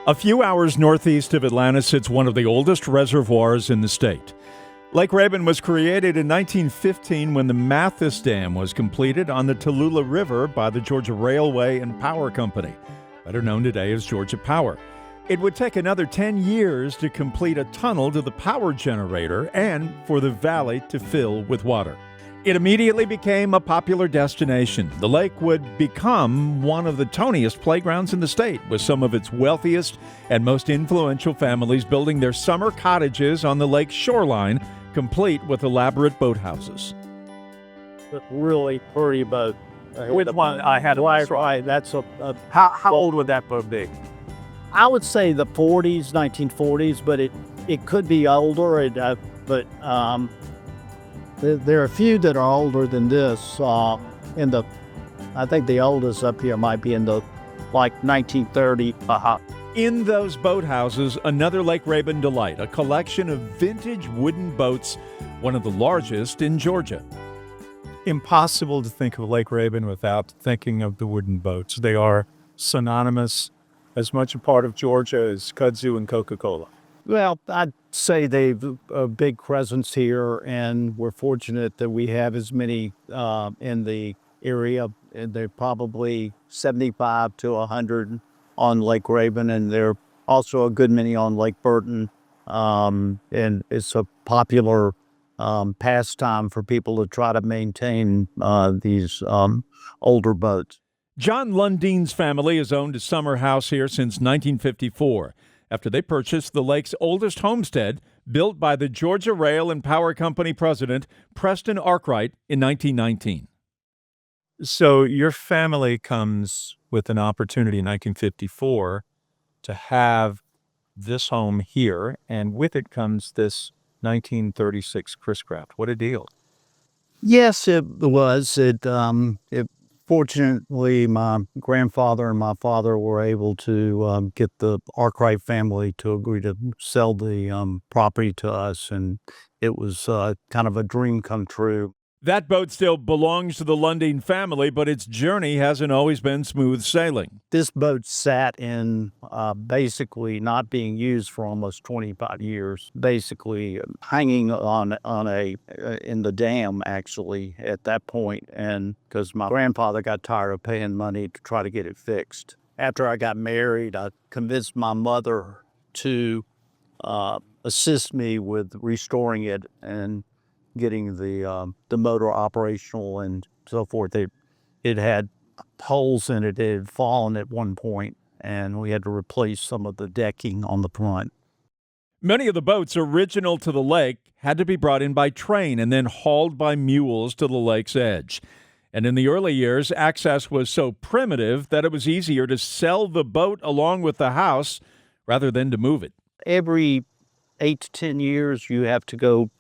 A few hours northeast of Atlanta sits one of the oldest reservoirs in the state. Lake Rabun was created in 1915 when the Mathis Dam was completed on the Tallulah River by the Georgia Railway and Power Company, better known today as Georgia Power. It would take another 10 years to complete a tunnel to the power generator and for the valley to fill with water. It immediately became a popular destination. The lake would become one of the toniest playgrounds in the state, with some of its wealthiest and most influential families building their summer cottages on the lake's shoreline, complete with elaborate boathouses. Really pretty boat. With the one I had. Right. That's How old would that boat be? I would say the 40s, 1940s, but it could be older. There are a few that are older than this. I think the oldest up here might be in the 1930. In those boathouses, another Lake Rabun delight, a collection of vintage wooden boats, one of the largest in Georgia. Impossible to think of Lake Rabun without thinking of the wooden boats. They are synonymous, as much a part of Georgia as kudzu and Coca-Cola. Well, I'd say they've a big presence here, and we're fortunate that we have as many in the area. And they're probably 75 to 100 on Lake Rabun, and there are also a good many on Lake Burton. And it's a popular pastime for people to try to maintain these older boats. John Lundine's family has owned a summer house here since 1954, after they purchased the lake's oldest homestead, built by the Georgia Rail and Power Company president, Preston Arkwright, in 1919. So your family comes with an opportunity in 1954 to have this home here, and with it comes this 1936 Chris Craft. What a deal. Yes, it was. Fortunately, my grandfather and my father were able to get the Arkwright family to agree to sell the property to us, and it was kind of a dream come true. That boat still belongs to the Lundine family, but its journey hasn't always been smooth sailing. This boat sat in basically not being used for almost 25 years, basically hanging in the dam, actually, at that point, and because my grandfather got tired of paying money to try to get it fixed. After I got married, I convinced my mother to assist me with restoring it and getting the motor operational and so forth. It had holes in it. It had fallen at one point, and we had to replace some of the decking on the front. Many of the boats original to the lake had to be brought in by train and then hauled by mules to the lake's edge. And in the early years, access was so primitive that it was easier to sell the boat along with the house rather than to move it. Every 8 to 10 years, you have to go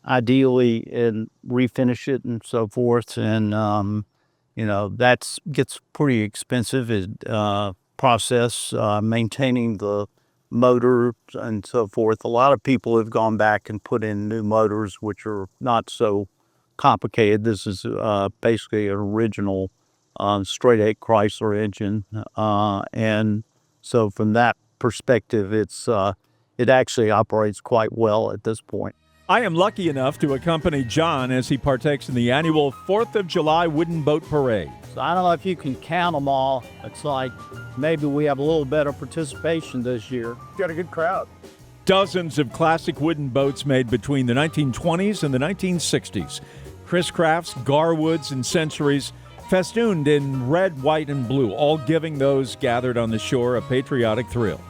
ideally and refinish it and so forth, and that gets pretty expensive. Process maintaining the motor and so forth. A lot of people have gone back and put in new motors, which are not so complicated. This is basically an original straight 8 Chrysler engine, and so from that perspective, it actually operates quite well at this point. I am lucky enough to accompany John as he partakes in the annual 4th of July Wooden Boat Parade. I don't know if you can count them all. It's like maybe we have a little better participation this year. Got a good crowd. Dozens of classic wooden boats made between the 1920s and the 1960s. Chris Crafts, Garwoods, and Centuries, festooned in red, white, and blue, all giving those gathered on the shore a patriotic thrill.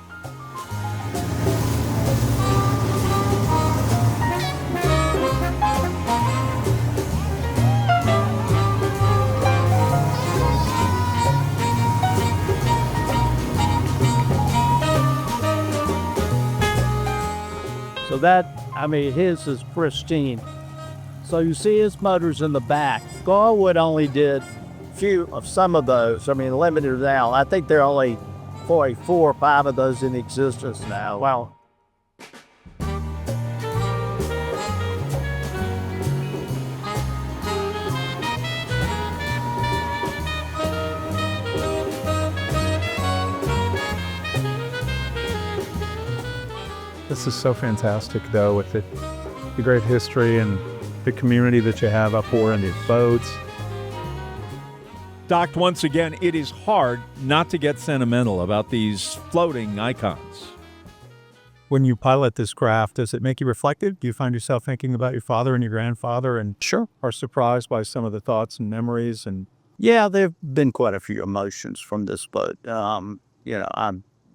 So his is pristine. So you see his motors in the back. Garwood only did few of some of those. Limited now. I think there are only 4 or 5 of those in existence now. Wow. This is so fantastic, though, with the great history and the community that you have up here and these boats. Doc, once again, it is hard not to get sentimental about these floating icons. When you pilot this craft, does it make you reflective? Do you find yourself thinking about your father and your grandfather and Sure. are surprised by some of the thoughts and memories? And Yeah, there have been quite a few emotions from this boat. I'm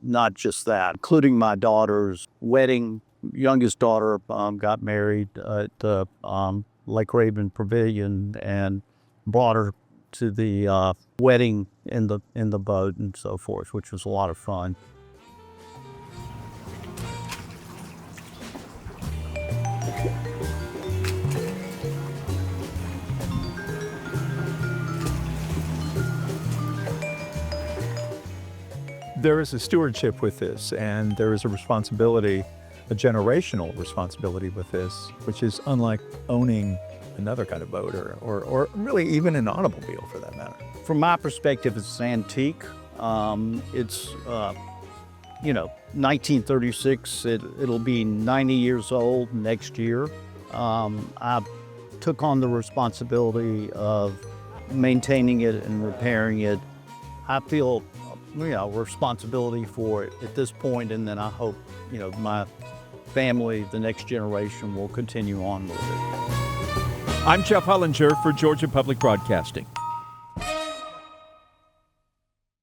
not just that, including my daughter's wedding. Youngest daughter got married at the Lake Rabun Pavilion and brought her to the wedding in the boat and so forth, which was a lot of fun. there is a stewardship with this, and there is a responsibility, a generational responsibility with this, which is unlike owning another kind of boat or really even an automobile for that matter. From my perspective, it's antique. It's 1936. It'll be 90 years old next year. I took on the responsibility of maintaining it and repairing it. I feel, responsibility for it at this point, and then I hope, my family, the next generation, will continue on with it. I'm Jeff Hullinger for Georgia Public Broadcasting.